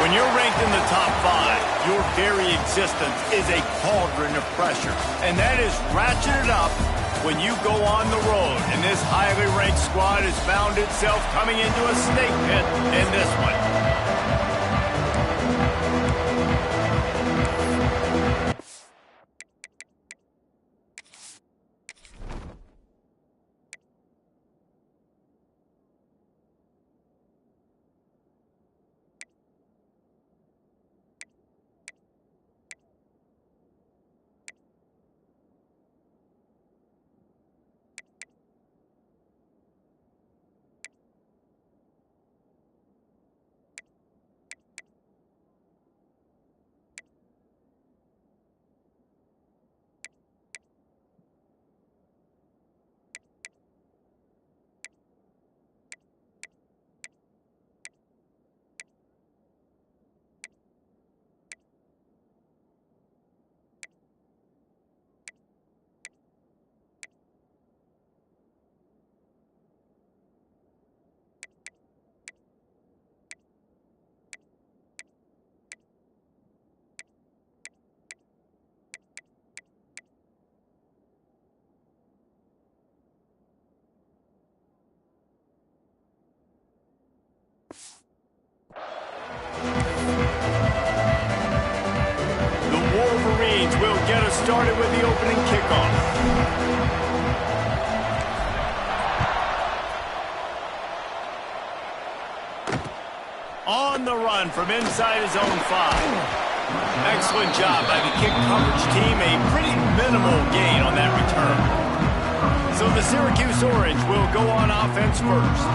When you're ranked in the top 5, your very existence is a cauldron of pressure. And that is ratcheted up when you go on the road. And this highly ranked squad has found itself coming into a snake pit in this one. Will get us started with the opening kickoff. On the run from inside his own 5. Excellent job by the kick coverage team. A pretty minimal gain on that return. So the Syracuse Orange will go on offense first.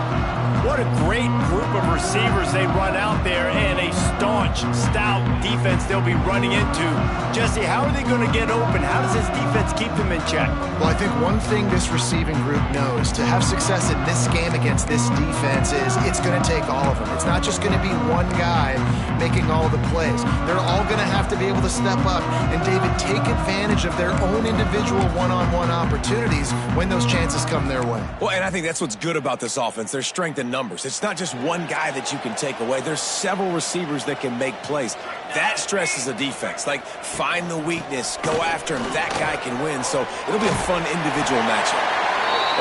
What a great group of receivers they run out there, and a staunch, stout defense they'll be running into. Jesse, how are they going to get open? How does this defense keep them in check? Well, I think one thing this receiving group knows to have success in this game against this defense is it's going to take all of them. It's not just going to be one guy making all the plays. They're all going to have to be able to step up and, David, take advantage of their own individual one-on-one opportunities when those chances come their way. Well, and I think that's what's good about this offense. Their strength in numbers. It's not just one guy that you can take away. There's several receivers that can make plays. That stresses the defense. Like, find the weakness, go after him. That guy can win. So it'll be a fun individual matchup.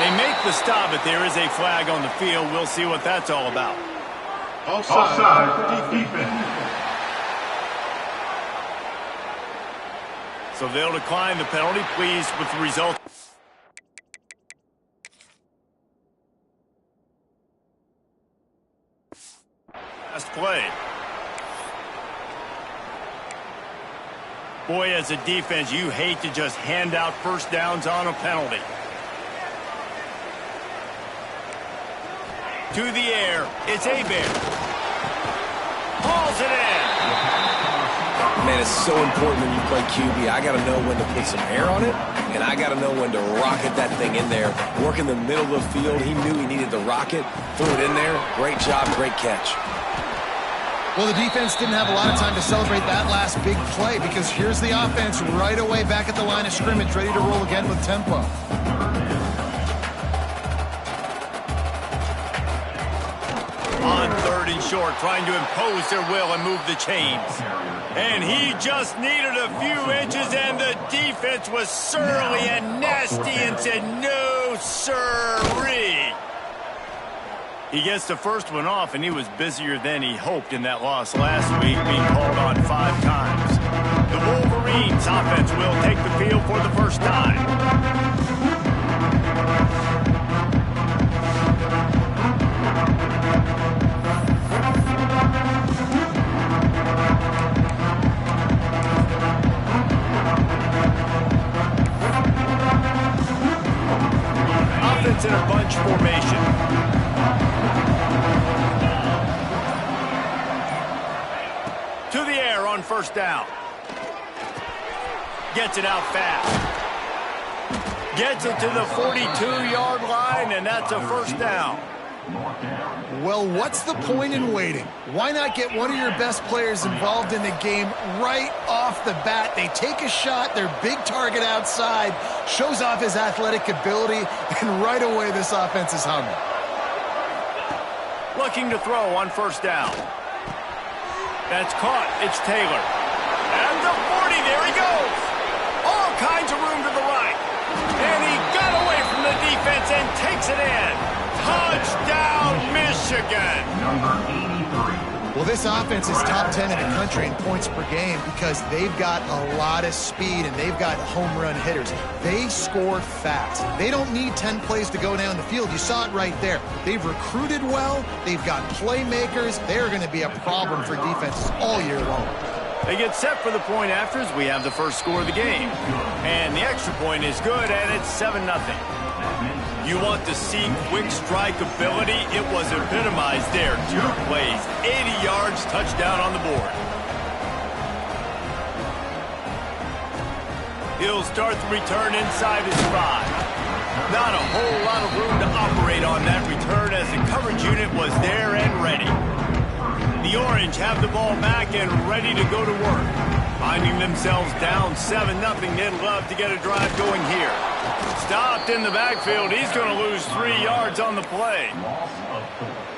They make the stop, but there is a flag on the field. We'll see what that's all about. Offside, defense. So they'll decline the penalty. Pleased with the result. Last play. Boy, as a defense, you hate to just hand out first downs on a penalty. To the air, it's Hebert. Hauls it in. Man, it's so important when you play QB. I got to know when to put some air on it, and I got to know when to rocket that thing in there. Work in the middle of the field. He knew he needed to rocket, threw it in there. Great job, great catch. Well, the defense didn't have a lot of time to celebrate that last big play because here's the offense right away back at the line of scrimmage, ready to roll again with tempo. On 3rd and short, trying to impose their will and move the chains. And he just needed a few inches, and the defense was surly and nasty and said, no, sirree. He gets the first one off, and he was busier than he hoped in that loss last week, being called on 5 times. The Wolverines offense will take the field for the first time. Offense in a bunch formation. To the air on first down. Gets it out fast. Gets it to the 42-yard line, and that's a first down. Well, what's the point in waiting? Why not get one of your best players involved in the game right off the bat? They take a shot, their big target outside, shows off his athletic ability, and right away this offense is humming. Looking to throw on first down. That's caught. It's Taylor. At the 40, there he goes. All kinds of room to the right. And he got away from the defense and takes it in. Touchdown, Michigan. Number 83. Well, this offense is top 10 in the country in points per game because they've got a lot of speed and they've got home run hitters. They score fast. They don't need 10 plays to go down the field. You saw it right there. They've recruited well. They've got playmakers. They're going to be a problem for defenses all year long. They get set for the point after as we have the first score of the game. And the extra point is good, and it's 7-0. You want to see quick strike ability? It was epitomized there. 2 plays, 80 yards, touchdown on the board. He'll start the return inside his 5. Not a whole lot of room to operate on that return as the coverage unit was there and ready. The Orange have the ball back and ready to go to work. Finding themselves down 7-0, they'd love to get a drive going here. Stopped in the backfield. He's going to lose 3 yards on the play.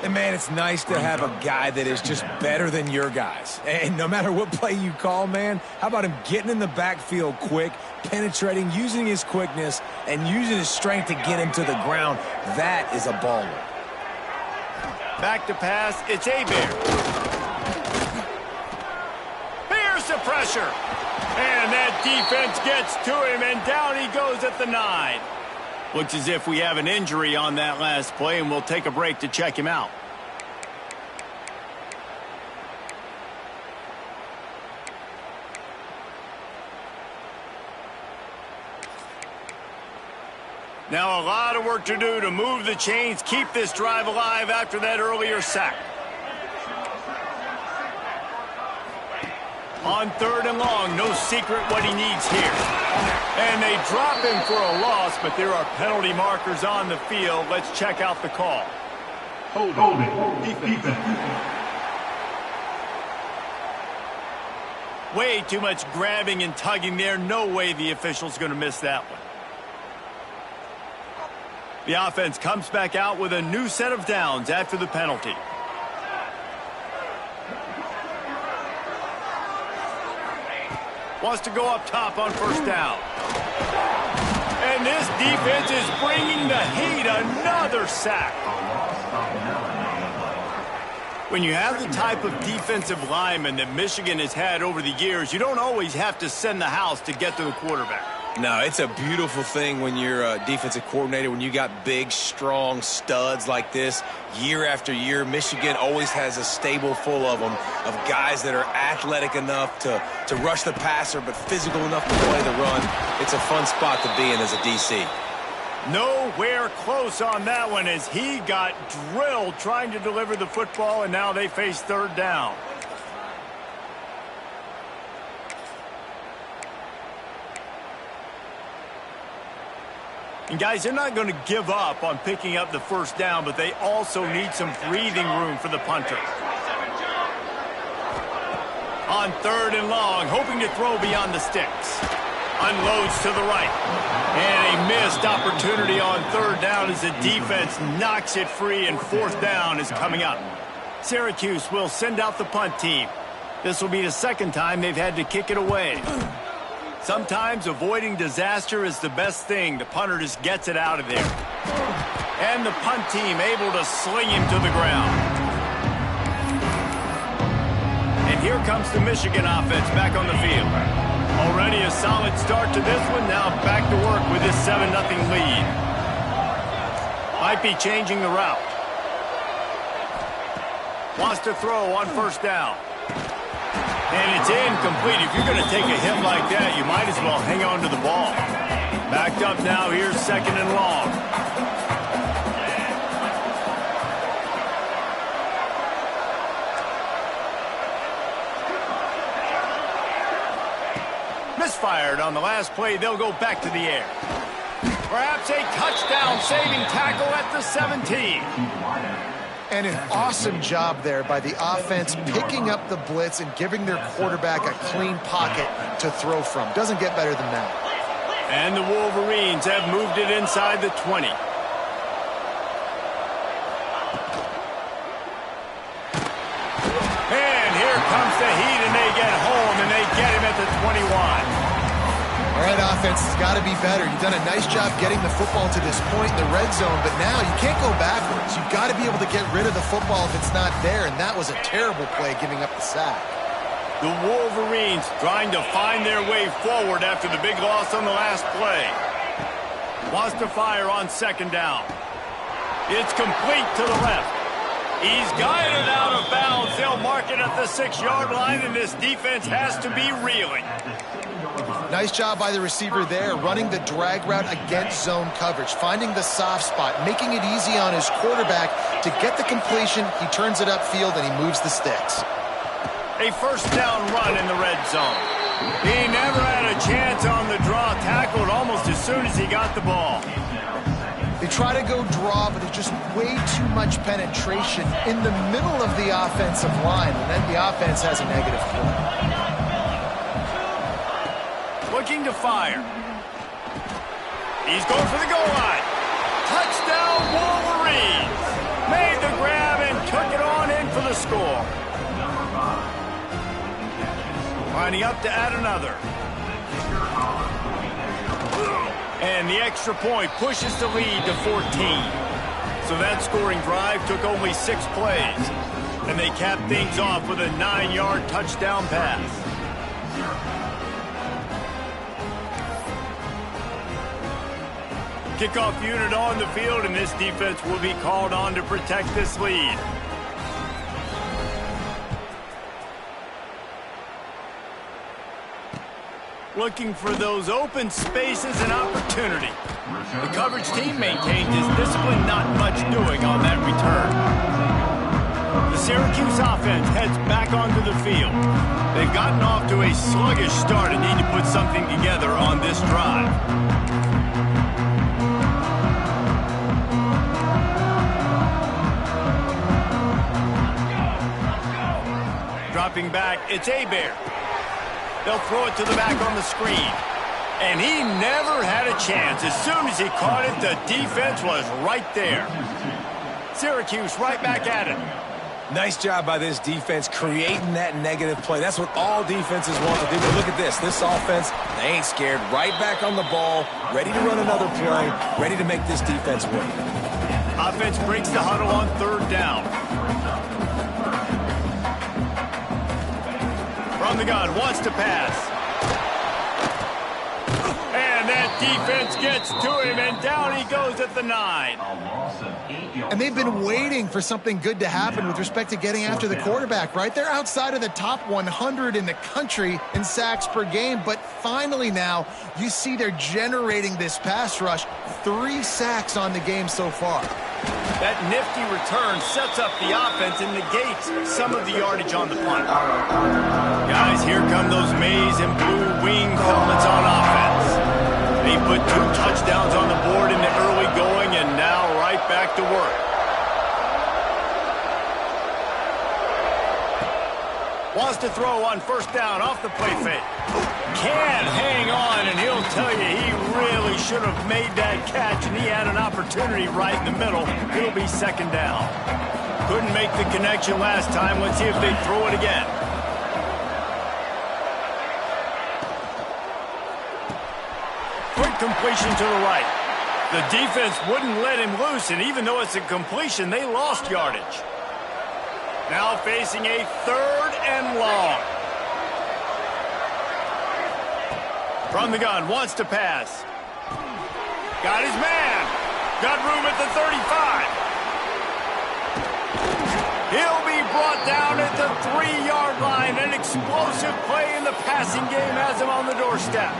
And, man, it's nice to have a guy that is just better than your guys. And no matter what play you call, man, how about him getting in the backfield quick, penetrating, using his quickness, and using his strength to get him to the ground? That is a baller. Back to pass. It's Hebert. Here's the pressure. And that defense gets to him, and down he goes at the 9. Looks as if we have an injury on that last play, and we'll take a break to check him out. Now a lot of work to do to move the chains, keep this drive alive after that earlier sack. On 3rd and long, no secret what he needs here. And they drop him for a loss, but there are penalty markers on the field. Let's check out the call. Hold it. Defense. Way too much grabbing and tugging there. No way the official's going to miss that one. The offense comes back out with a new set of downs after the penalty. Wants to go up top on 1st down. And this defense is bringing the heat. Another sack. When you have the type of defensive lineman that Michigan has had over the years, you don't always have to send the house to get to the quarterback. No, it's a beautiful thing when you're a defensive coordinator, when you got big, strong studs like this. Year after year, Michigan always has a stable full of them, of guys that are athletic enough to rush the passer, but physical enough to play the run. It's a fun spot to be in as a DC. Nowhere close on that one as he got drilled trying to deliver the football, and now they face 3rd down. And guys, they're not going to give up on picking up the 1st down, but they also need some breathing room for the punter. On 3rd and long, hoping to throw beyond the sticks. Unloads to the right. And a missed opportunity on 3rd down as the defense knocks it free, and 4th down is coming up. Syracuse will send out the punt team. This will be the 2nd time they've had to kick it away. Sometimes avoiding disaster is the best thing. The punter just gets it out of there. And the punt team able to sling him to the ground. And here comes the Michigan offense back on the field. Already a solid start to this one. Now back to work with this 7-0 lead. Might be changing the route. Wants to throw on 1st down. And it's incomplete. If you're going to take a hit like that, you might as well hang on to the ball. Backed up now. Here's 2nd and long. Misfired on the last play. They'll go back to the air. Perhaps a touchdown-saving tackle at the 17. And an awesome job there by the offense picking up the blitz and giving their quarterback a clean pocket to throw from. Doesn't get better than that. And the Wolverines have moved it inside the 20. And here comes the Tide offense has got to be better. You've done a nice job getting the football to this point in the red zone, but now you can't go backwards. You've got to be able to get rid of the football if it's not there, and that was a terrible play giving up the sack. The Wolverines trying to find their way forward after the big loss on the last play. Wants to fire on second down. It's complete to the left. He's guided out of bounds. They'll mark it at the 6-yard line, and this defense has to be reeling. Nice job by the receiver there, running the drag route against zone coverage, finding the soft spot, making it easy on his quarterback to get the completion. He turns it upfield, and he moves the sticks. A first down run in the red zone. He never had a chance on the draw, tackled almost as soon as he got the ball. They try to go draw, but there's just way too much penetration in the middle of the offensive line, and then the offense has a negative play. Looking to fire. He's going for the goal line. Touchdown, Wolverines! Made the grab and took it on in for the score. Lining up to add another. And the extra point pushes the lead to 14. So that scoring drive took only 6 plays. And they capped things off with a 9-yard touchdown pass. Kickoff unit on the field, and this defense will be called on to protect this lead. Looking for those open spaces and opportunity. The coverage team maintains his discipline, not much doing on that return. The Syracuse offense heads back onto the field. They've gotten off to a sluggish start and need to put something together on this drive. Dropping back, it's Hebert. They'll throw it to the back on the screen. And he never had a chance. As soon as he caught it, the defense was right there. Syracuse right back at it. Nice job by this defense creating that negative play. That's what all defenses want to do. But look at this. This offense, they ain't scared. Right back on the ball, ready to run another play, ready to make this defense win. Offense breaks the huddle on third down. From the gun, wants to pass. And that defense gets to him, and down he goes at the 9. And they've been waiting for something good to happen with respect to getting after the quarterback, right? They're outside of the top 100 in the country in sacks per game, but finally now you see they're generating this pass rush. 3 sacks on the game so far. That nifty return sets up the offense and negates some of the yardage on the punt. Guys, here come those maize and blue wing helmets on offense. They put 2 touchdowns on the board in the early going, and now right back to work. Wants to throw on first down off the play fake. Can't hang on, and he'll tell you he really should have made that catch, and he had an opportunity right in the middle. It'll be second down. Couldn't make the connection last time. Let's see if they throw it again. Quick completion to the right. The defense wouldn't let him loose, and even though it's a completion, they lost yardage. Now facing a 3rd and long. From the gun, wants to pass. Got his man. Got room at the 35. He'll be brought down at the 3-yard line. An explosive play in the passing game has him on the doorstep.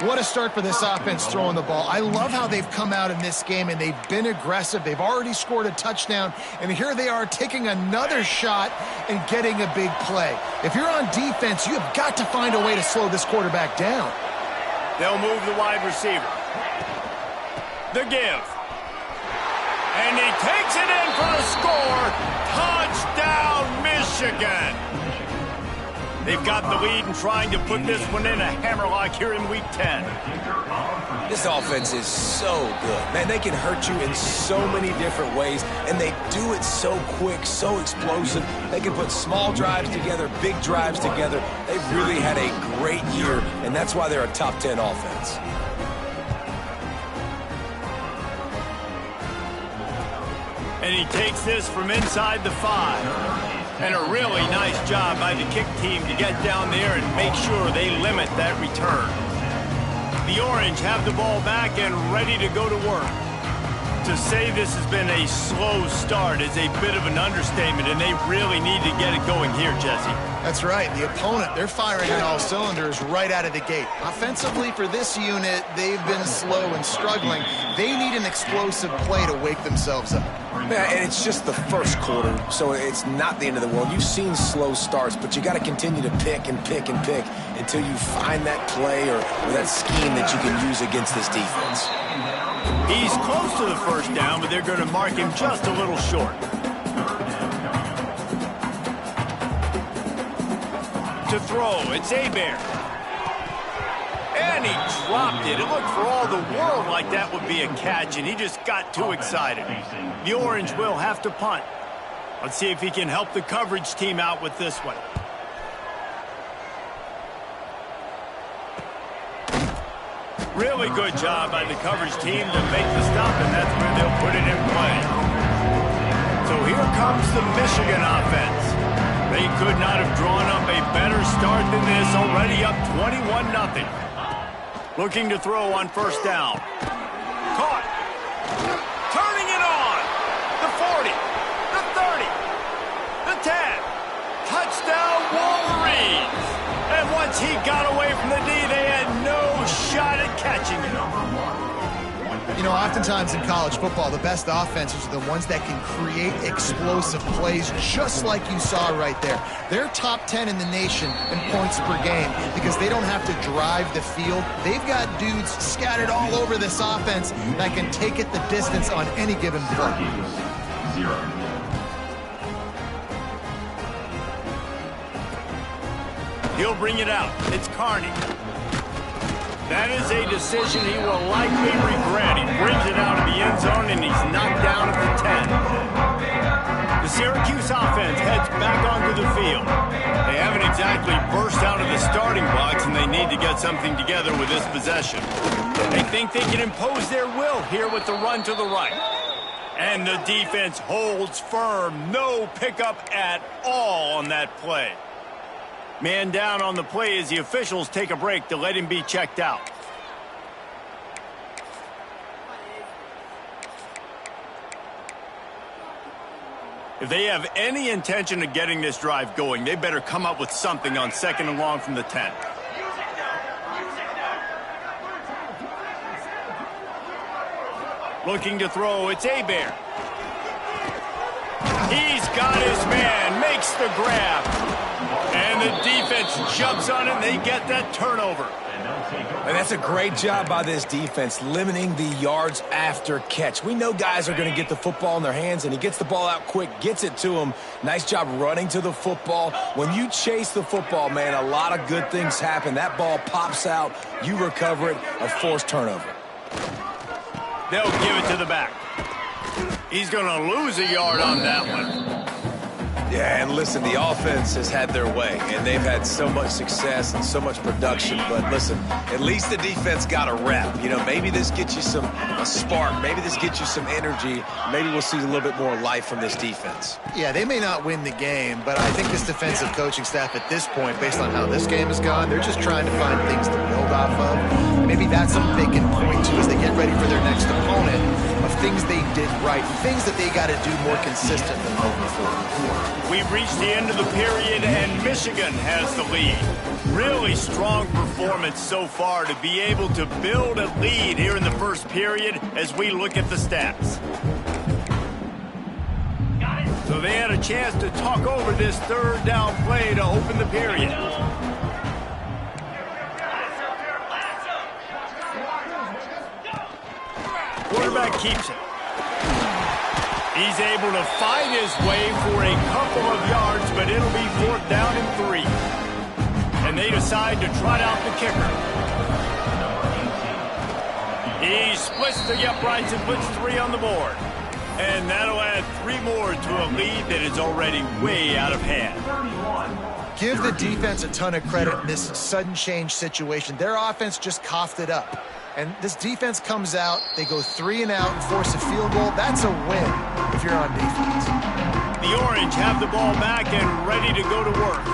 What a start for this offense throwing the ball. I love how they've come out in this game, and they've been aggressive. They've already scored a touchdown, and here they are taking another shot and getting a big play. If you're on defense, you have got to find a way to slow this quarterback down. They'll move the wide receiver. The give. And he takes it in for the score. Touchdown, Michigan. They've got the lead and trying to put this one in a hammerlock here in Week 10. This offense is so good. Man, they can hurt you in so many different ways, and they do it so quick, so explosive. They can put small drives together, big drives together. They've really had a great year, and that's why they're a top 10 offense. And he takes this from inside the 5. And a really nice job by the kick team to get down there and make sure they limit that return. The Orange have the ball back and ready to go to work. To say this has been a slow start is a bit of an understatement, and they really need to get it going here, Jesse. That's right. The opponent, they're firing on all cylinders right out of the gate. Offensively, for this unit, they've been slow and struggling. They need an explosive play to wake themselves up. Yeah, and it's just the first quarter, so it's not the end of the world. You've seen slow starts, but you got to continue to pick and pick and pick until you find that play or that scheme that you can use against this defense. He's close to the first down, but they're going to mark him just a little short. To throw, it's Hebert. And he dropped it. It looked for all the world like that would be a catch, and he just got too excited. The Orange will have to punt. Let's see if he can help the coverage team out with this one. Really good job by the coverage team to make the stop, and that's where they'll put it in play. So here comes the Michigan offense. They could not have drawn up a better start than this, already up 21-0. Looking to throw on first down. Caught. Turning it on. The 40. The 30. The 10. Touchdown Wolverines. And once he got away from the D, they had no shot at catching it. You know, oftentimes in college football, the best offenses are the ones that can create explosive plays, just like you saw right there. They're top 10 in the nation in points per game because they don't have to drive the field. They've got dudes scattered all over this offense that can take it the distance on any given play. 0. He'll bring it out. It's Carney. That is a decision he will likely regret. He brings it out of the end zone, and he's knocked down at the 10. The Syracuse offense heads back onto the field. They haven't exactly burst out of the starting blocks, and they need to get something together with this possession. They think they can impose their will here with the run to the right. And the defense holds firm. No pickup at all on that play. Man down on the play as the officials take a break to let him be checked out. If they have any intention of getting this drive going, they better come up with something on 2nd and long from the 10. Looking to throw, it's Hebert. He's got his man, makes the grab. And the defense jumps on it, and they get that turnover. And that's a great job by this defense, limiting the yards after catch. We know guys are going to get the football in their hands, and he gets the ball out quick, gets it to him. Nice job running to the football. When you chase the football, man, a lot of good things happen. That ball pops out, you recover it, a forced turnover. They'll give it to the back. He's going to lose a yard on that one. Yeah, and listen, the offense has had their way, and they've had so much success and so much production. But listen, at least the defense got a rep. You know, maybe this gets you a spark. Maybe this gets you some energy. Maybe we'll see a little bit more life from this defense. Yeah, they may not win the game, but I think this defensive coaching staff at this point, based on how this game has gone, they're just trying to find things to build off of. Maybe that's something they can point to as they get ready for their next opponent, of things they did right, things that they got to do more consistently moving forward. We've reached the end of the period, and Michigan has the lead. Really strong performance so far to be able to build a lead here in the first period as we look at the stats. So they had a chance to talk over this third down play to open the period. Quarterback keeps it. He's able to fight his way for a couple of yards, but it'll be 4th down and 3. inside to trot out the kicker. He splits the uprights and puts 3 on the board. And that'll add 3 more to a lead that is already way out of hand. Give the defense a ton of credit in this sudden change situation. Their offense just coughed it up. And this defense comes out, they go 3 and out and force a field goal. That's a win if you're on defense. The Orange have the ball back and ready to go to work.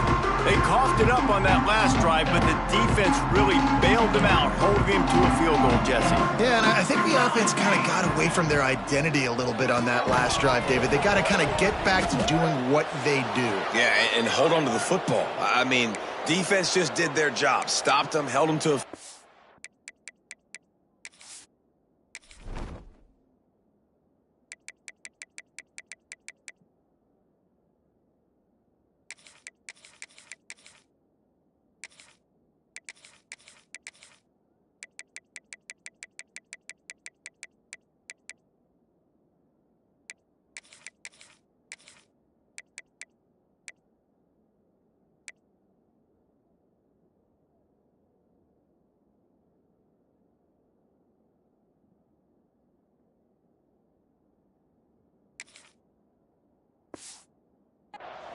They coughed it up on that last drive, but the defense really bailed them out, holding him to a field goal, Jesse. Yeah, and I think the offense kind of got away from their identity a little bit on that last drive, David. They got to kind of get back to doing what they do. Yeah, and hold on to the football. I mean, defense just did their job. Stopped them, held them to a...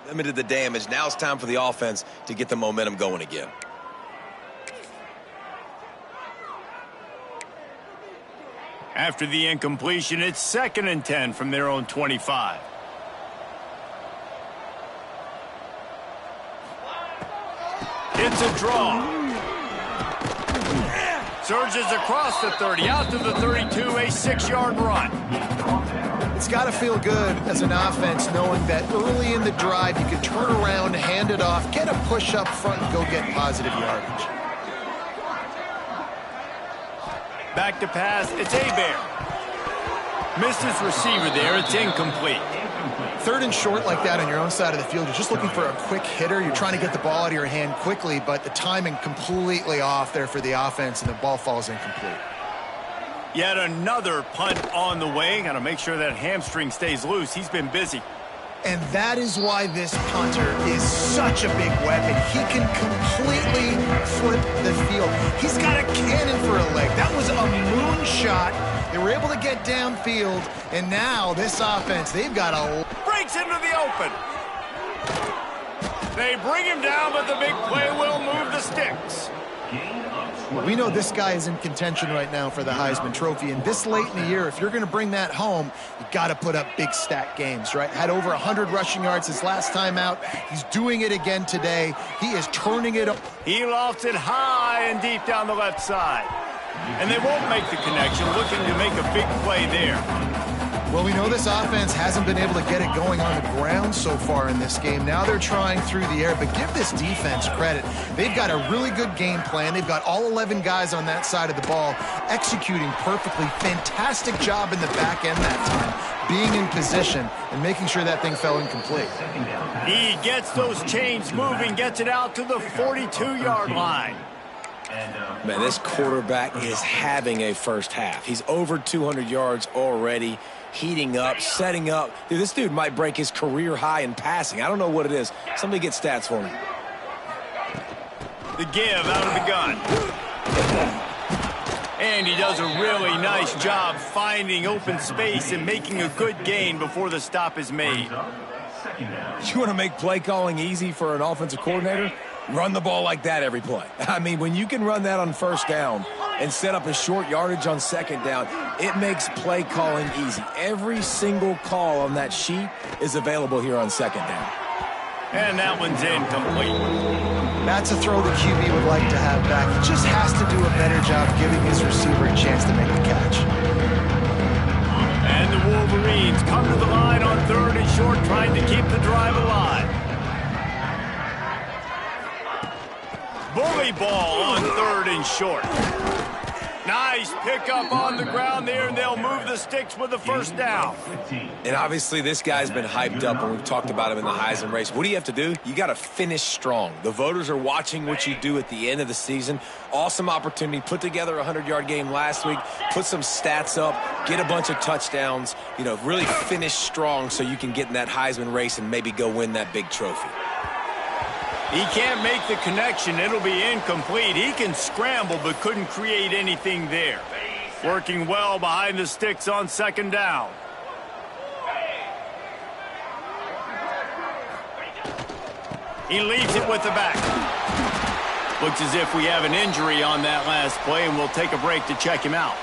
limited the damage. Now it's time for the offense to get the momentum going again. After the incompletion, it's 2nd and 10 from their own 25. It's a draw. Surges across the 30, out to the 32, a 6-yard run. It's got to feel good as an offense knowing that early in the drive you can turn around, hand it off, get a push up front, and go get positive yardage. Back to pass, it's Hebert. Missed his receiver there, it's incomplete. 3rd and short like that on your own side of the field, you're just looking for a quick hitter. You're trying to get the ball out of your hand quickly, but the timing completely off there for the offense, and the ball falls incomplete. Yet another punt on the way. Got to make sure that hamstring stays loose. He's been busy. And that is why this punter is such a big weapon. He can completely flip the field. He's got a cannon for a leg. That was a moonshot. They were able to get downfield, and now this offense, they've got a... Breaks into the open. They bring him down, but the big play will move the sticks. We know this guy is in contention right now for the Heisman Trophy, and this late in the year, if you're going to bring that home, you got to put up big stat games, right? Had over 100 rushing yards his last time out. He's doing it again today. He is turning it up. He lofts it high and deep down the left side. And they won't make the connection, looking to make a big play there. Well, we know this offense hasn't been able to get it going on the ground so far in this game. Now they're trying through the air, but give this defense credit. They've got a really good game plan. They've got all 11 guys on that side of the ball executing perfectly. Fantastic job in the back end that time, being in position and making sure that thing fell incomplete. He gets those chains moving, gets it out to the 42-yard line. Man, this quarterback is having a first half. He's over 200 yards already, heating up, setting up. Dude, this dude might break his career high in passing. I don't know what it is. Somebody get stats for me. The give out of the gun. And he does a really nice job finding open space and making a good gain before the stop is made. You want to make play calling easy for an offensive coordinator? Run the ball like that every play. I mean, when you can run that on first down and set up a short yardage on second down, it makes play calling easy. Every single call on that sheet is available here on second down. And that one's incomplete. That's a throw the QB would like to have back. He just has to do a better job giving his receiver a chance to make a catch. And the Wolverines come to the line on 3rd and short, trying to keep the drive alive. Bully ball on 3rd and short. Nice pickup on the ground there, and they'll move the sticks with the first down. And obviously this guy's been hyped up, and we've talked about him in the Heisman race. What do you have to do? You got to finish strong. The voters are watching what you do at the end of the season. Awesome opportunity. Put together a 100-yard game last week. Put some stats up. Get a bunch of touchdowns. You know, really finish strong so you can get in that Heisman race and maybe go win that big trophy. He can't make the connection. It'll be incomplete. He can scramble but couldn't create anything there. Working well behind the sticks on second down. He leads it with the back. Looks as if we have an injury on that last play, and we'll take a break to check him out.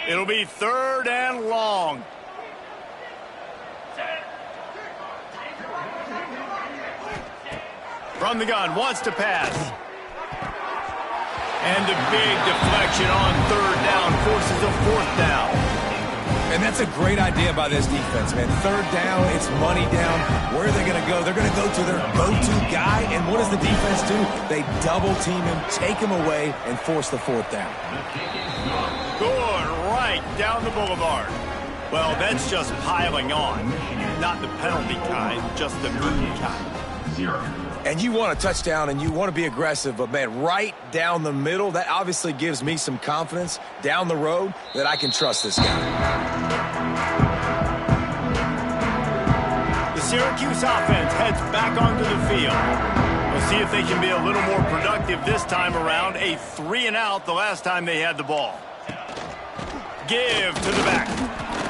It'll be third and long. From the gun, wants to pass. And a big deflection on third down forces a fourth down. And that's a great idea by this defense, man. Third down, it's money down. Where are they going to go? They're going to go to their go-to guy. And what does the defense do? They double-team him, take him away, and force the fourth down. Good, right down the boulevard. Well, that's just piling on. Not the penalty kind, just the mean kind. 0. And you want a touchdown and you want to be aggressive, but, man, right down the middle, that obviously gives me some confidence down the road that I can trust this guy. The Syracuse offense heads back onto the field. We'll see if they can be a little more productive this time around. A 3-and-out the last time they had the ball. Give to the back.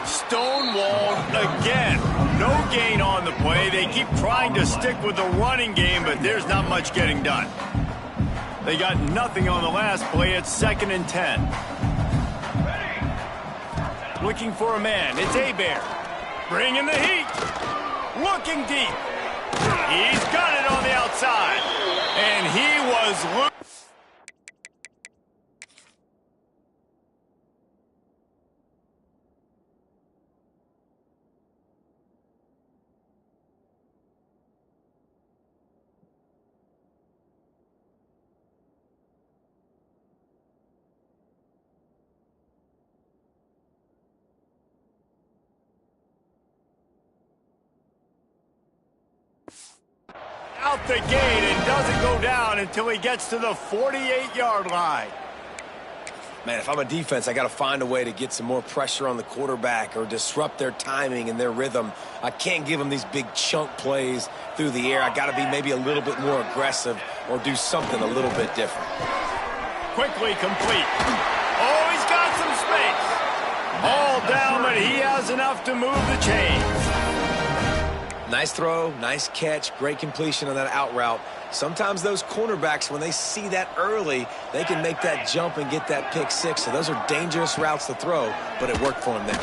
Stonewalled again. No gain on the play. They keep trying to stick with the running game, but there's not much getting done. They got nothing on the last play. It's 2nd and 10. Looking for a man. It's Abear. Bringing the heat. Looking deep. He's got it on the outside. And he was loose. Out the gate and doesn't go down until he gets to the 48-yard line. Man, if I'm a defense, I got to find a way to get some more pressure on the quarterback or disrupt their timing and their rhythm. I can't give them these big chunk plays through the air. I got to be maybe a little bit more aggressive or do something a little bit different. Quickly complete. Oh, he's got some space. All down, but he has enough to move the chains. Nice throw, nice catch, great completion on that out route. Sometimes those cornerbacks, when they see that early, they can make that jump and get that pick six. So those are dangerous routes to throw, but it worked for him there.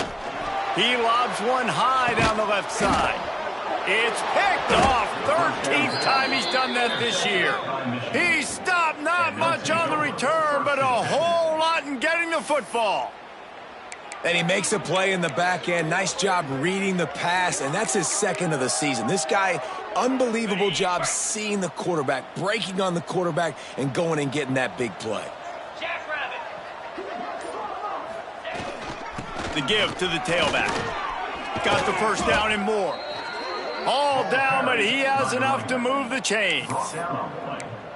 He lobs one high down the left side. It's picked off. 13th time he's done that this year. He stopped not much on the return, but a whole lot in getting the football. And he makes a play in the back end. Nice job reading the pass, and that's his 2nd of the season. This guy, unbelievable job seeing the quarterback, breaking on the quarterback, and going and getting that big play. The give to the tailback. Got the first down and more. All down, but he has enough to move the chains.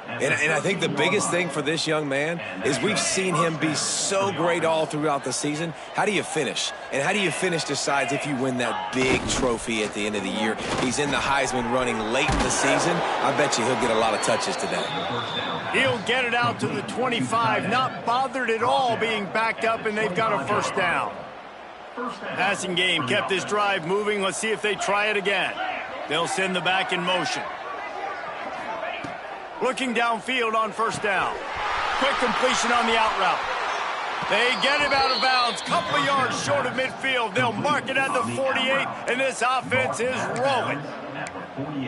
And I think the biggest thing for this young man is we've seen him be so great all throughout the season. How do you finish? And how do you finish decides if you win that big trophy at the end of the year. He's in the Heisman running late in the season. I bet you he'll get a lot of touches today. He'll get it out to the 25, not bothered at all being backed up, and they've got a first down. Passing game kept this drive moving. Let's see if they try it again. They'll send the back in motion. Looking downfield on first down. Quick completion on the out route. They get him out of bounds. Couple yards short of midfield. They'll mark it at the 48, and this offense is rolling.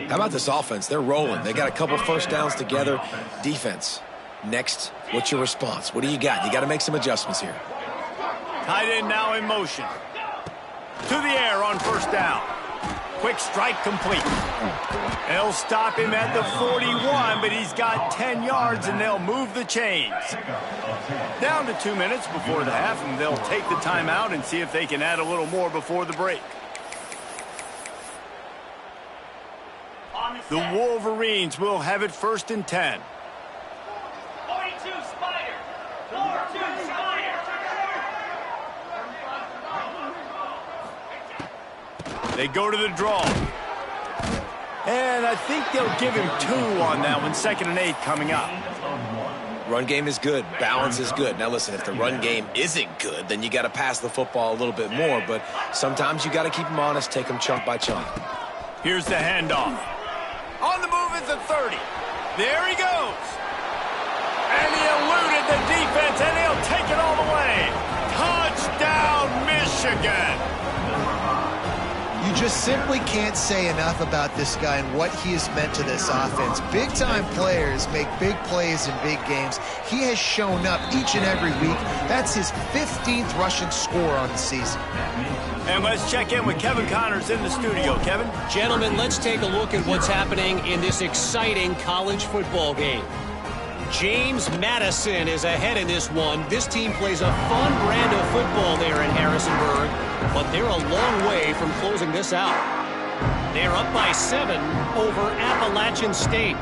How about this offense? They're rolling. They got a couple first downs together. Defense. Next, what's your response? What do you got? You got to make some adjustments here. Tight end now in motion. To the air on first down. Quick strike complete. They'll stop him at the 41, but he's got 10 yards, and they'll move the chains. Down to 2 minutes before the half, and they'll take the timeout and see if they can add a little more before the break. The Wolverines will have it 1st and 10. 42 Spider. 42 Spider. They go to the draw. And I think they'll give him 2 on that one. 2nd and 8 coming up. Run game is good. Balance is good. Now, listen, if the run game isn't good, then you got to pass the football a little bit more. But sometimes you got to keep them honest, take them chunk by chunk. Here's the handoff. On the move is the 30. There he goes. And he eluded the defense, and he'll take it all the way. Touchdown, Michigan. You just simply can't say enough about this guy and what he has meant to this offense. Big-time players make big plays in big games. He has shown up each and every week. That's his 15th rushing score on the season. And let's check in with Kevin Connors in the studio. Kevin? Gentlemen, let's take a look at what's happening in this exciting college football game. James Madison is ahead in this one. This team plays a fun brand of football there in Harrisonburg, but they're a long way from closing this out. They're up by 7 over Appalachian State.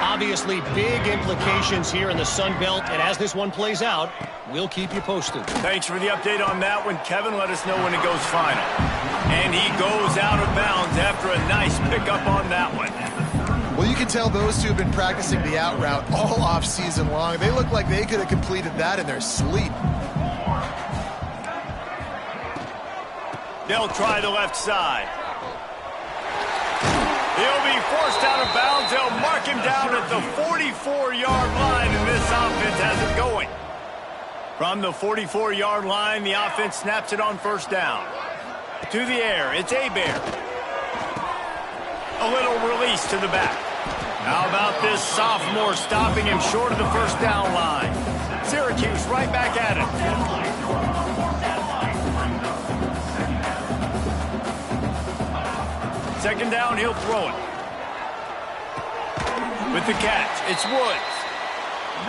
Obviously, big implications here in the Sun Belt, and as this one plays out, we'll keep you posted. Thanks for the update on that one, Kevin. Let us know when it goes final. And he goes out of bounds after a nice pickup on that one. Well, you can tell those two have been practicing the out route all off season long. They look like they could have completed that in their sleep. They'll try the left side. He'll be forced out of bounds. They'll mark him down at the 44-yard line, and this offense has it going. From the 44-yard line, the offense snaps it on first down. To the air, it's Hebert. A little release to the back. How about this sophomore stopping him short of the first down line? Syracuse right back at it. Second down, he'll throw it. With the catch, it's Woods.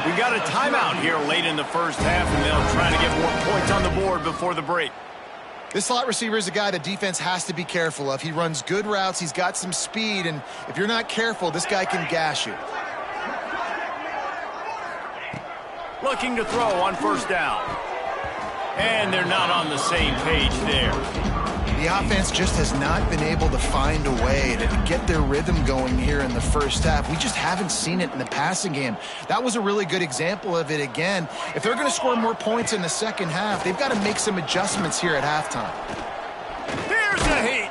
We got a timeout here late in the first half, and they'll try to get more points on the board before the break. This slot receiver is a guy the defense has to be careful of. He runs good routes. He's got some speed, and if you're not careful, this guy can gash you. Looking to throw on first down. And they're not on the same page there. The offense just has not been able to find a way to get their rhythm going here in the first half. We just haven't seen it in the passing game. That was a really good example of it again. If they're going to score more points in the second half, they've got to make some adjustments here at halftime. Here's a heat.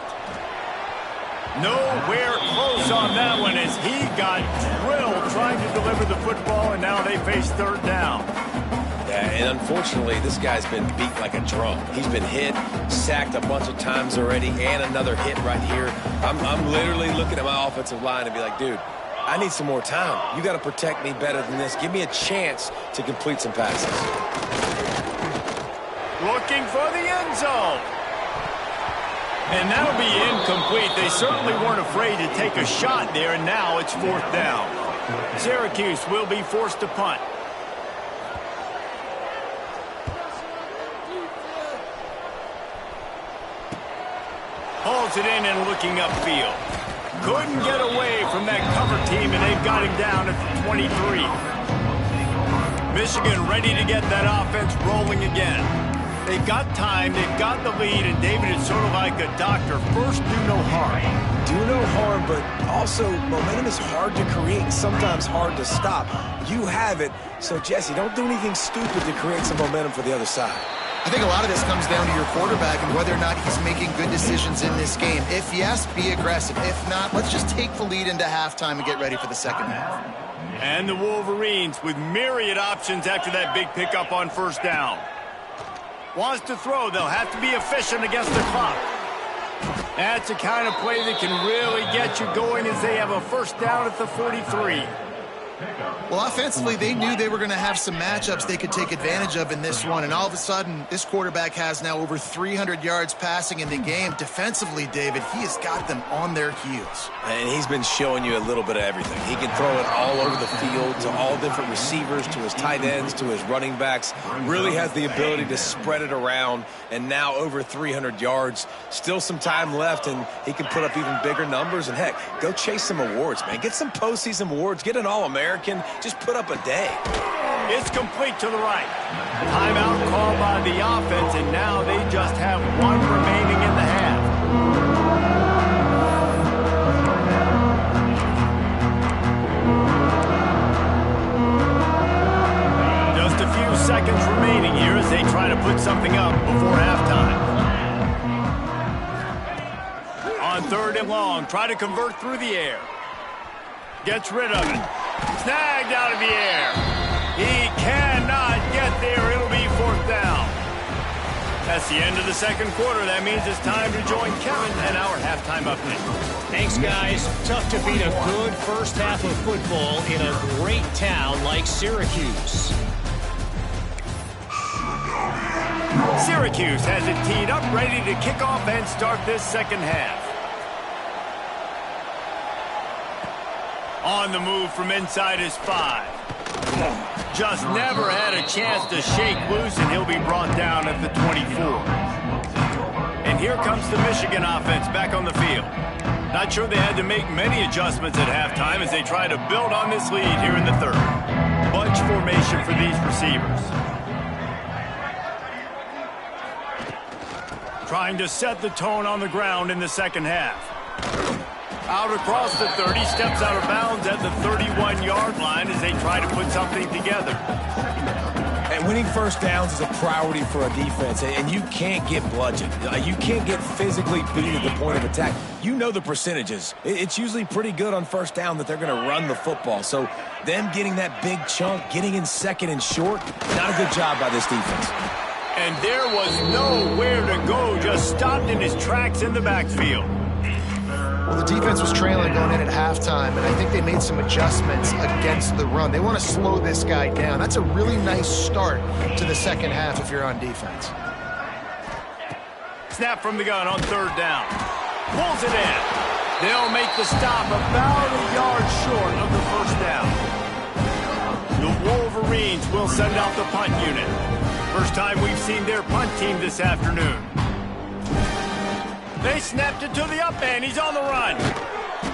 Nowhere close on that one as he got drilled trying to deliver the football, and now they face third down. Yeah, and unfortunately, this guy's been beat like a drum. He's been hit, sacked a bunch of times already, and another hit right here. I'm literally looking at my offensive line and be like, dude, I need some more time. You got to protect me better than this. Give me a chance to complete some passes. Looking for the end zone. And that'll be incomplete. They certainly weren't afraid to take a shot there, and now it's fourth down. Syracuse will be forced to punt. Hauls it in and looking upfield. Couldn't get away from that cover team, and they've got him down at the 23. Michigan ready to get that offense rolling again. They've got time, they've got the lead, and David is sort of like a doctor. First, do no harm. Do no harm, but also momentum is hard to create and sometimes hard to stop. You have it, so Jesse, don't do anything stupid to create some momentum for the other side. I think a lot of this comes down to your quarterback and whether or not he's making good decisions in this game. If yes, be aggressive. If not, let's just take the lead into halftime and get ready for the second half. And the Wolverines with myriad options after that big pickup on first down. Wants to throw, they'll have to be efficient against the clock. That's the kind of play that can really get you going as they have a first down at the 43. Well, offensively, they knew they were going to have some matchups they could take advantage of in this one, and all of a sudden, this quarterback has now over 300 yards passing in the game. Defensively, David, he has got them on their heels. And he's been showing you a little bit of everything. He can throw it all over the field to all different receivers, to his tight ends, to his running backs. Really has the ability to spread it around, and now over 300 yards. Still some time left, and he can put up even bigger numbers. And, heck, go chase some awards, man. Get some postseason awards. Get an All-American. Just put up a day. It's complete to the right. Timeout called by the offense, and now they just have one remaining in the half. Just a few seconds remaining here as they try to put something up before halftime. On 3rd and long, try to convert through the air. Gets rid of it. Snagged out of the air. He cannot get there. It'll be 4th down. That's the end of the second quarter. That means it's time to join Kevin and our halftime update. Thanks, guys. Tough to beat a good first half of football in a great town like Syracuse. Syracuse has it teed up, ready to kick off and start this second half. On the move from inside his 5. Just never had a chance to shake loose, and he'll be brought down at the 24. And here comes the Michigan offense back on the field. Not sure they had to make many adjustments at halftime as they try to build on this lead here in the 3rd. Bunch formation for these receivers. Trying to set the tone on the ground in the second half. Out across the 30, steps out of bounds at the 31-yard line as they try to put something together. And winning first downs is a priority for a defense, and you can't get bludgeoned. You can't get physically beat at the point of attack. You know the percentages. It's usually pretty good on first down that they're going to run the football. So them getting that big chunk, getting in 2nd and short, not a good job by this defense. And there was nowhere to go, just stopped in his tracks in the backfield. Well, the defense was trailing going in at halftime, and I think they made some adjustments against the run. They want to slow this guy down. That's a really nice start to the second half if you're on defense. Snap from the gun on 3rd down. Pulls it in. They'll make the stop about a yard short of the first down. The Wolverines will send out the punt unit. First time we've seen their punt team this afternoon. They snapped it to the up end. He's on the run.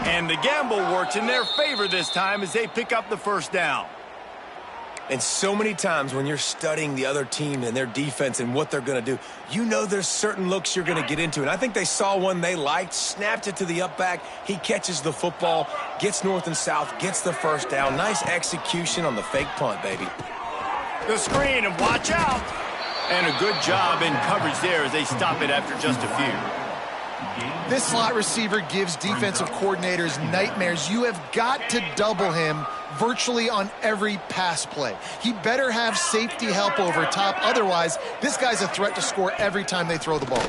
And the gamble works in their favor this time as they pick up the first down. And so many times when you're studying the other team and their defense and what they're going to do, you know there's certain looks you're going to get into. And I think they saw one they liked, snapped it to the up back. He catches the football, gets north and south, gets the first down. Nice execution on the fake punt, baby. The screen, and watch out. And a good job in coverage there as they stop it after just a few. This slot receiver gives defensive coordinators nightmares. You have got to double him virtually on every pass play. He better have safety help over top. Otherwise, this guy's a threat to score every time they throw the ball.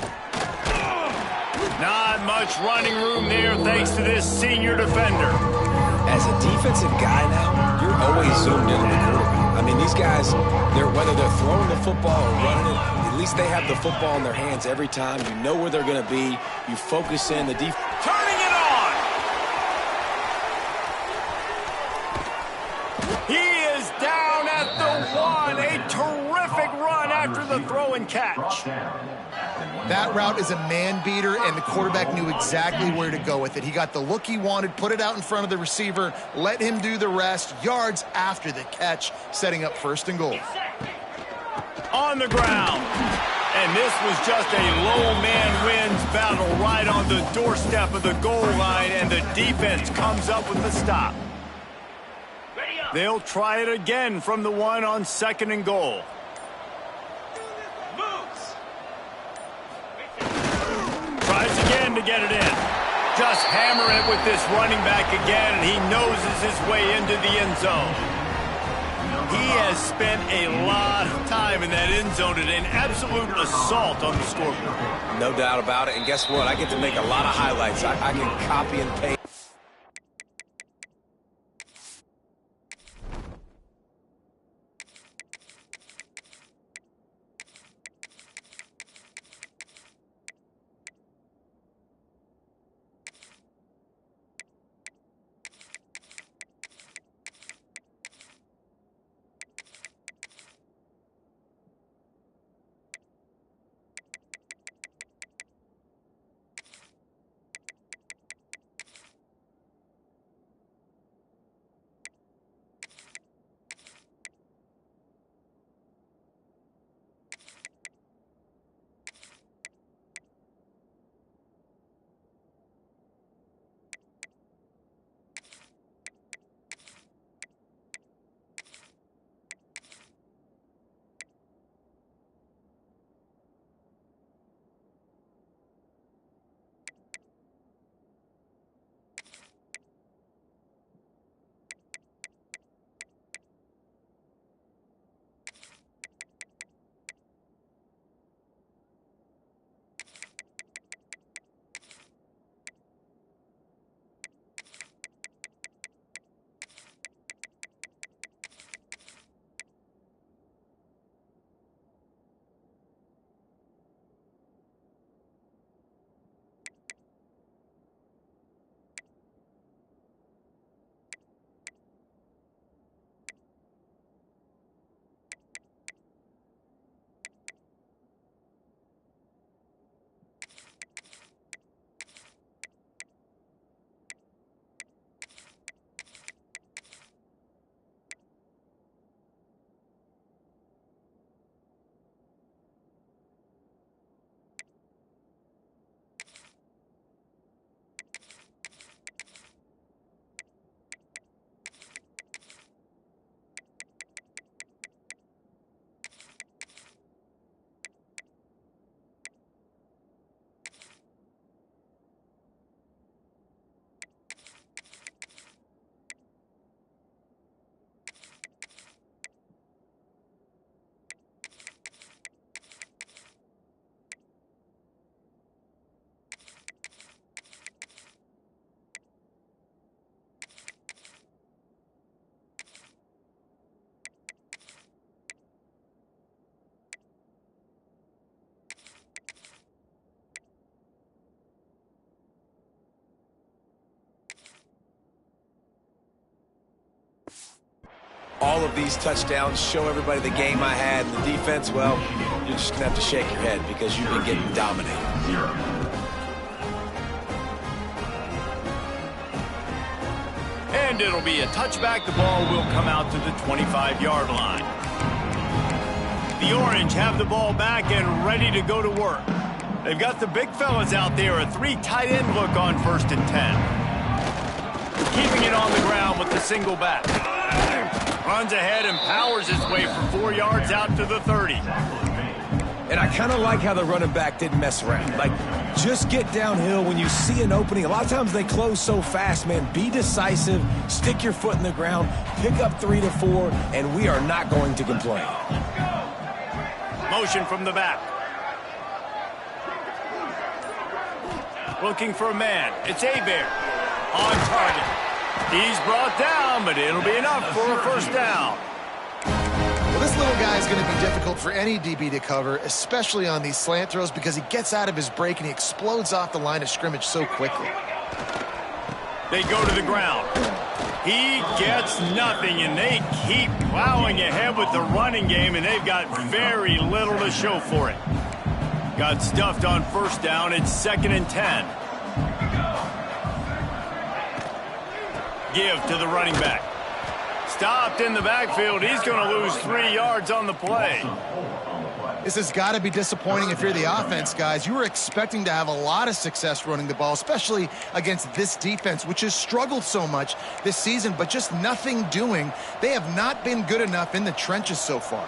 Not much running room there thanks to this senior defender. As a defensive guy now, you're always zoomed in on the quarterback. I mean, these guys, whether they're throwing the football or running it, at least they have the football in their hands every time. You know where they're going to be. You focus in the defense. Turning it on. He is down at the 1. A terrific run after the throw and catch. That route is a man beater, and the quarterback knew exactly where to go with it. He got the look he wanted, put it out in front of the receiver, let him do the rest, yards after the catch, setting up 1st and goal. On the ground. And this was just a low man wins battle right on the doorstep of the goal line, and the defense comes up with the stop. They'll try it again from the 1 on 2nd and goal. Tries again to get it in. Just hammer it with this running back again, and he noses his way into the end zone. He has spent a lot of time in that end zone today, an absolute assault on the scoreboard. No doubt about it, and guess what? I get to make a lot of highlights. I can copy and paste. all of these touchdowns, show everybody the game I had, and the defense, well, you're just going to have to shake your head because you've been getting dominated. And it'll be a touchback. The ball will come out to the 25-yard line. The Orange have the ball back and ready to go to work. They've got the big fellas out there, a 3 tight end look on 1st and 10. Keeping it on the ground with the single back. Runs ahead and powers his way for 4 yards out to the 30. And I kind of like how the running back didn't mess around. Like, just get downhill when you see an opening. A lot of times they close so fast, man. Be decisive, stick your foot in the ground, pick up 3 to 4, and we are not going to complain. Motion from the back. Looking for a man. It's Abear. On target. He's brought down, but it'll be enough for a 1st down. Well, this little guy is going to be difficult for any DB to cover, especially on these slant throws, because he gets out of his break and he explodes off the line of scrimmage so quickly. They go to the ground. He gets nothing, and they keep plowing ahead with the running game, and they've got very little to show for it. Got stuffed on 1st down. It's 2nd and 10. Give to the running back. Stopped in the backfield. He's going to lose 3 yards on the play. This has got to be disappointing if you're the offense, guys. You were expecting to have a lot of success running the ball, especially against this defense, which has struggled so much this season, but just nothing doing. They have not been good enough in the trenches so far.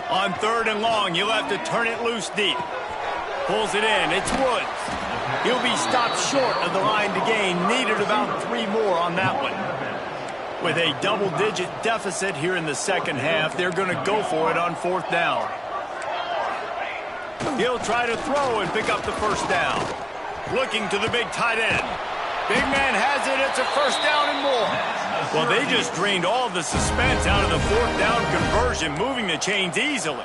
On 3rd and long, you'll have to turn it loose deep. Pulls it in. It's Woods. He'll be stopped short of the line to gain. Needed about 3 more on that one. With a double-digit deficit here in the 2nd half, they're going to go for it on 4th down. He'll try to throw and pick up the 1st down. Looking to the big tight end. Big man has it. It's a 1st down and more. Well, they just drained all the suspense out of the 4th down conversion, moving the chains easily.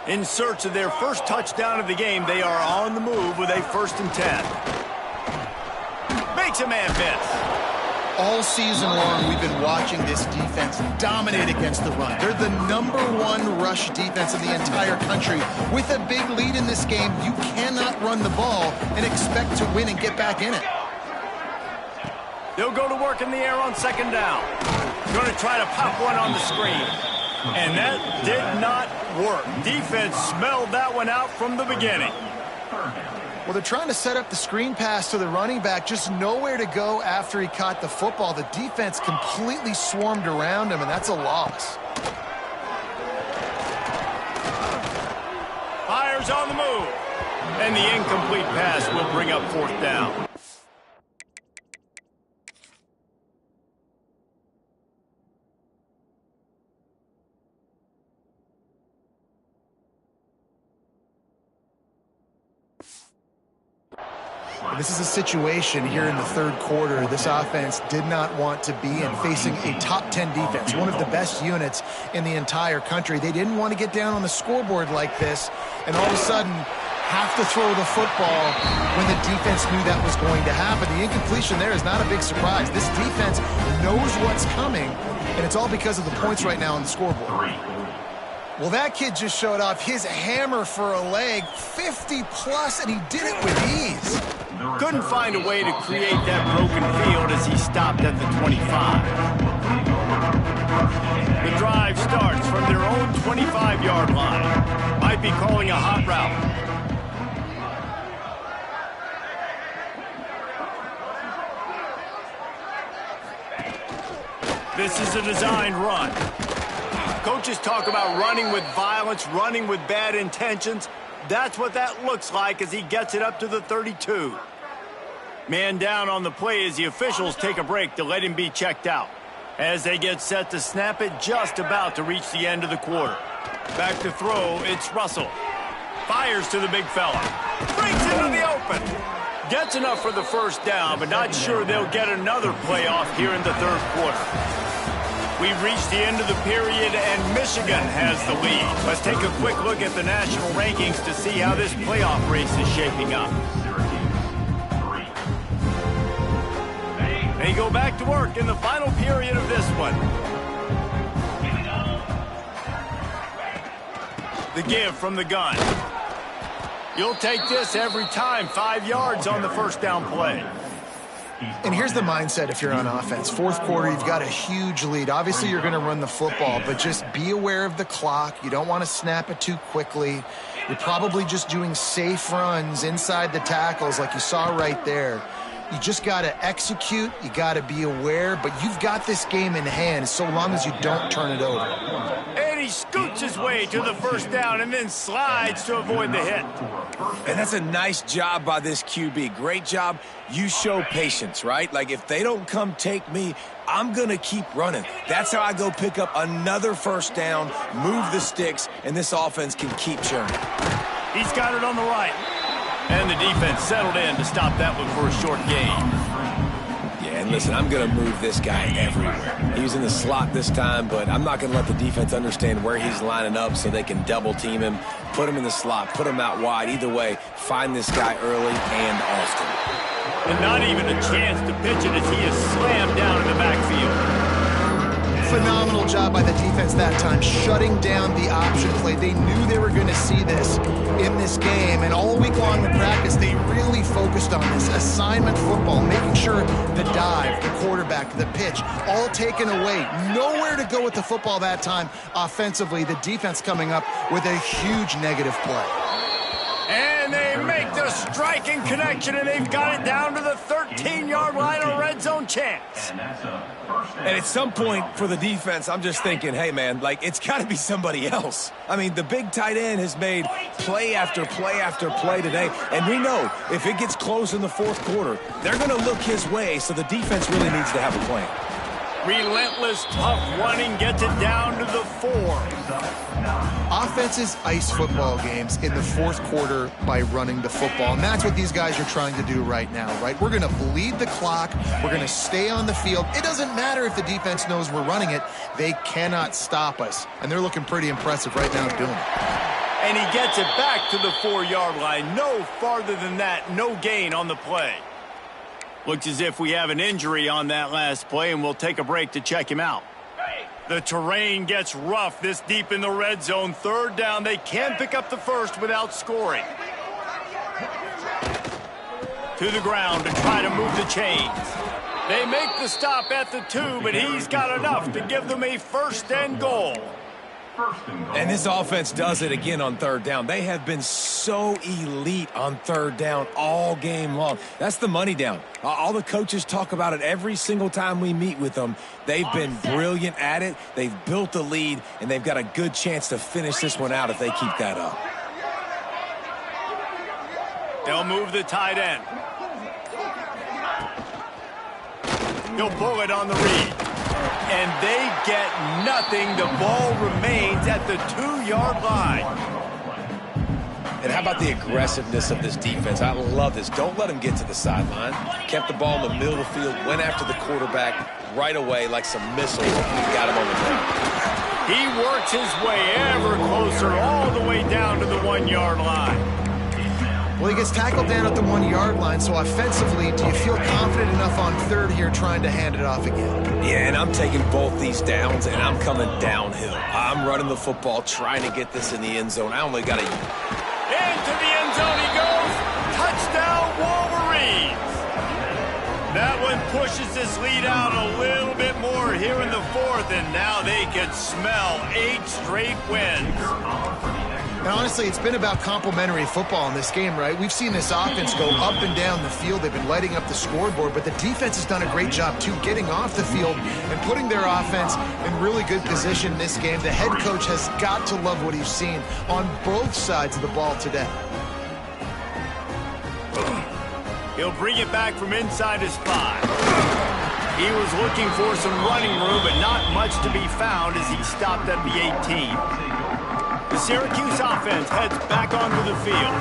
In search of their 1st touchdown of the game, they are on the move with a 1st and 10. Makes a man miss. All season long, we've been watching this defense dominate against the run. They're the #1 rush defense in the entire country. With a big lead in this game, you cannot run the ball and expect to win and get back in it. They'll go to work in the air on 2nd down. Going to try to pop one on the screen. And that did not work. Defense smelled that one out from the beginning. Well, they're trying to set up the screen pass to the running back, just nowhere to go after he caught the football. The defense completely swarmed around him, and that's a loss. Fires on the move. And the incomplete pass will bring up 4th down. This is a situation here in the 3rd quarter this offense did not want to be in, facing a top 10 defense, one of the best units in the entire country. They didn't want to get down on the scoreboard like this and all of a sudden have to throw the football when the defense knew that was going to happen. The incompletion there is not a big surprise. This defense knows what's coming, and it's all because of the points right now on the scoreboard. Well, that kid just showed off his hammer for a leg, 50-plus, and he did it with ease. Couldn't find a way to create that broken field as he stopped at the 25. The drive starts from their own 25-yard line. Might be calling a hot route. This is a designed run. Coaches talk about running with violence, running with bad intentions. That's what that looks like as he gets it up to the 32. Man down on the play as the officials take a break to let him be checked out. As they get set to snap it, just about to reach the end of the quarter. Back to throw, it's Russell. Fires to the big fella. Breaks into the open. Gets enough for the 1st down, but not sure they'll get another play off here in the 3rd quarter. We've reached the end of the period, and Michigan has the lead. Let's take a quick look at the national rankings to see how this playoff race is shaping up. They go back to work in the final period of this one. The give from the gun. You'll take this every time. 5 yards on the first down play. And here's the mindset if you're on offense. Fourth quarter, you've got a huge lead. Obviously, you're going to run the football, but just be aware of the clock. You don't want to snap it too quickly. You're probably just doing safe runs inside the tackles like you saw right there. You just got to execute. You got to be aware, but you've got this game in hand so long as you don't turn it over. And he scoots his way to the first down and then slides to avoid the hit. And that's a nice job by this QB. Great job. You show patience, right? Like, if they don't come take me, I'm going to keep running. That's how I go pick up another first down, move the sticks, and this offense can keep churning. He's got it on the right. And the defense settled in to stop that one for a short gain. Yeah, and listen, I'm going to move this guy everywhere. He was in the slot this time, but I'm not going to let the defense understand where he's lining up so they can double team him, put him in the slot, put him out wide. Either way, find this guy early and often. And not even a chance to pitch it as he is slammed down in the backfield. Phenomenal job by the defense that time, shutting down the option play. They knew they were going to see this in this game, and all week long in practice, they really focused on this assignment football, making sure the dive, the quarterback, the pitch, all taken away. Nowhere to go with the football that time offensively. The defense coming up with a huge negative play. And they make the striking connection, and they've got it down to the 13-yard line, a red zone chance. And at some point for the defense, I'm just thinking, hey, man, like, it's got to be somebody else. I mean, the big tight end has made play after play after play today. And we know if it gets close in the fourth quarter, they're going to look his way, so the defense really needs to have a plan. Relentless, tough running gets it down to the 4. Offenses ice football games in the fourth quarter by running the football, and that's what these guys are trying to do right now, right? We're going to bleed the clock. We're going to stay on the field. It doesn't matter if the defense knows we're running it. They cannot stop us, and they're looking pretty impressive right now doing it. And he gets it back to the 4-yard line. No farther than that, no gain on the play. Looks as if we have an injury on that last play, and we'll take a break to check him out. The terrain gets rough this deep in the red zone. Third down, they can pick up the first without scoring. To the ground to try to move the chains. They make the stop at the 2, but he's got enough to give them a first and goal. And this offense does it again on third down. They have been so elite on third down all game long. That's the money down. All the coaches talk about it every single time we meet with them. They've been brilliant at it. They've built the lead, and they've got a good chance to finish this one out if they keep that up. They'll move the tight end. He'll pull it on the read. And they get nothing. The ball remains at the 2-yard line. And how about the aggressiveness of this defense? I love this. Don't let them get to the sideline. Kept the ball in the middle of the field, went after the quarterback right away like some missiles, and got him on the ground. He works his way ever closer all the way down to the 1-yard line. Well, he gets tackled down at the 1-yard line, so offensively, do you feel confident enough on third here trying to hand it off again? Yeah, and I'm taking both these downs, and I'm coming downhill. I'm running the football, trying to get this in the end zone. I only got to... Into the end zone he goes. Touchdown, Wolverines. That one pushes this lead out a little bit more here in the fourth, and now they can smell 8 straight wins. And honestly, it's been about complementary football in this game, right? We've seen this offense go up and down the field. They've been lighting up the scoreboard, but the defense has done a great job, too, getting off the field and putting their offense in really good position in this game. The head coach has got to love what he's seen on both sides of the ball today. He'll bring it back from inside his 5. He was looking for some running room, but not much to be found as he stopped at the 18. The Syracuse offense heads back onto the field.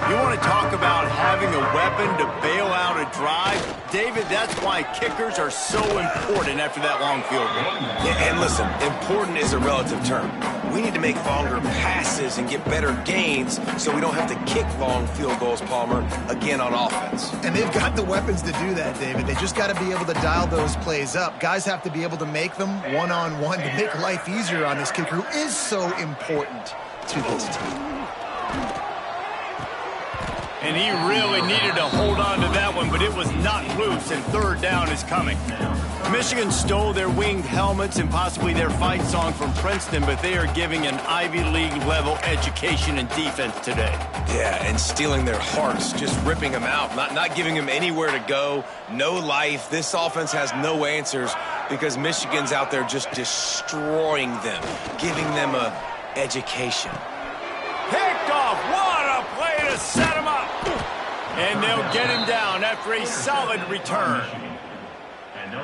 You want to talk about having a weapon to bail out a drive? David, that's why kickers are so important after that long field goal. Yeah, and listen, important is a relative term. we need to make longer passes and get better gains so we don't have to kick long field goals, Palmer, again on offense. And they've got the weapons to do that, David. They just got to be able to dial those plays up. Guys have to be able to make them one-on-one to make life easier on this kicker who is so important to this team. And he really needed to hold on to that one, but it was not loose, and third down is coming. Michigan stole their winged helmets and possibly their fight song from Princeton, but they are giving an Ivy League level education and defense today. Yeah, and stealing their hearts, just ripping them out, not giving them anywhere to go, no life. This offense has no answers because Michigan's out there just destroying them, giving them a education. Picked off. What a play to set him up. And they'll get him down after a solid return.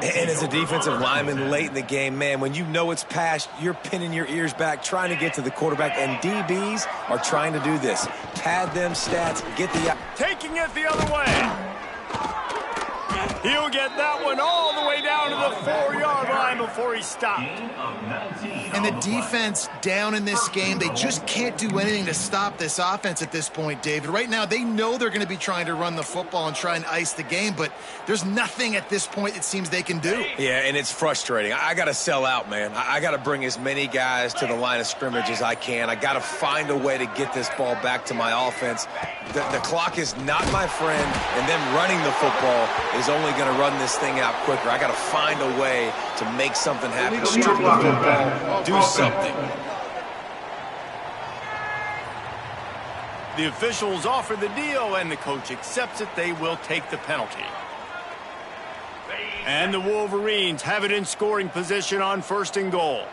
And as a defensive lineman late in the game, man, when you know it's past, you're pinning your ears back, trying to get to the quarterback, and DBs are trying to do this. Pad them stats, get the... Taking it the other way. He'll get that one all the way down to the 4-yard line before he stopped. And the defense down in this game, they just can't do anything to stop this offense at this point, David. Right now, they know they're going to be trying to run the football and try and ice the game, but there's nothing at this point it seems they can do. Yeah, and it's frustrating. I got to sell out, man. I got to bring as many guys to the line of scrimmage as I can. I got to find a way to get this ball back to my offense. The clock is not my friend, and them running the football is only going to run this thing out quicker. I got to find a way to make something happen. Strip the football, do something. The officials offer the deal, and the coach accepts it. They will take the penalty. And the Wolverines have it in scoring position on 1st and goal.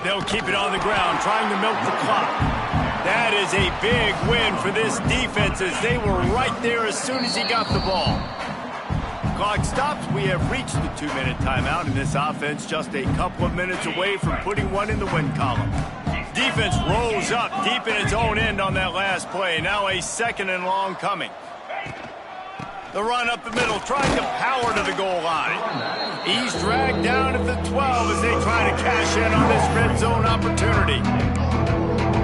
They'll keep it on the ground, trying to milk the clock. That is a big win for this defense as they were right there as soon as he got the ball. Clock stops. We have reached the 2-minute timeout, and this offense just a couple of minutes away from putting one in the win column. Defense rolls up deep in its own end on that last play. Now a 2nd and long coming. The run up the middle, trying to power to the goal line. He's dragged down at the 12 as they try to cash in on this red zone opportunity.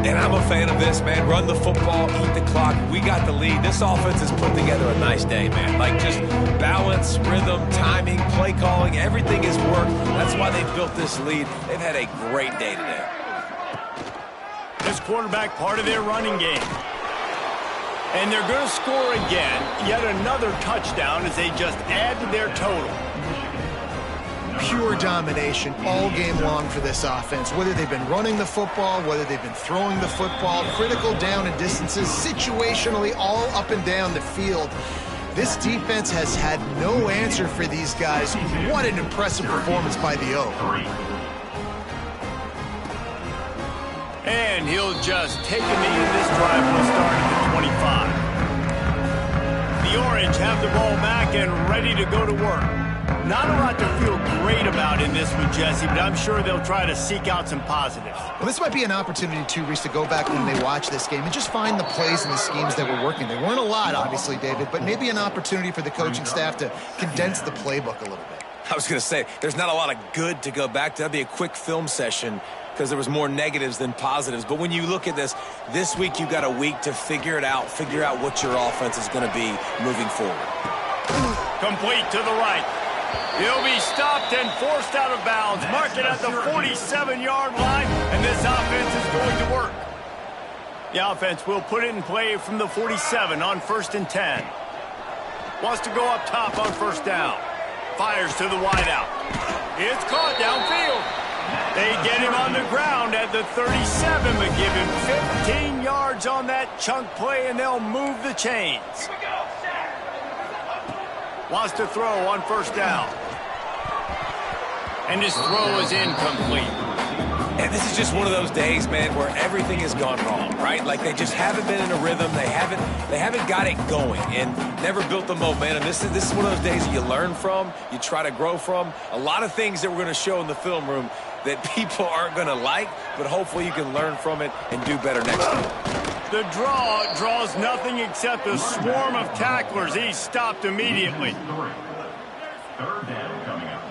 And I'm a fan of this, man. Run the football, eat the clock. We got the lead. This offense has put together a nice day, man. Like just balance, rhythm, timing, play calling, everything has worked. That's why they built this lead. They've had a great day today. This quarterback part of their running game. And they're going to score again, yet another touchdown as they just add to their total. Pure domination all game long for this offense. Whether they've been running the football, whether they've been throwing the football, critical down and distances, situationally all up and down the field. This defense has had no answer for these guys. What an impressive performance by the O. And he'll just take a knee, and this drive will start at the 25. The Orange have the ball back and ready to go to work. Not a lot to feel great about in this one, Jesse, but I'm sure they'll try to seek out some positives. Well, this might be an opportunity, too, Reese, to go back when they watch this game and just find the plays and the schemes that were working. They weren't a lot, obviously, David, but maybe an opportunity for the coaching staff to condense the playbook a little bit. I was going to say, there's not a lot of good to go back to. That'd be a quick film session because there was more negatives than positives. But when you look at this week you got a week to figure it out, figure out what your offense is going to be moving forward. Complete to the right. He'll be stopped and forced out of bounds. Mark it at the 47-yard line, and this offense is going to work. The offense will put it in play from the 47 on 1st and 10. Wants to go up top on 1st down. Fires to the wideout. It's caught downfield. They get him on the ground at the 37, but give him 15 yards on that chunk play, and they'll move the chains. Wants to throw on 1st down. And his throw is incomplete. And this is just one of those days, man, where everything has gone wrong, right? Like they just haven't been in a rhythm. They haven't got it going and never built the momentum. This is one of those days you learn from, you try to grow from. A lot of things that we're going to show in the film room that people aren't going to like, but hopefully you can learn from it and do better next time. The draw draws nothing except a swarm of tacklers. He's stopped immediately. 3rd down coming up.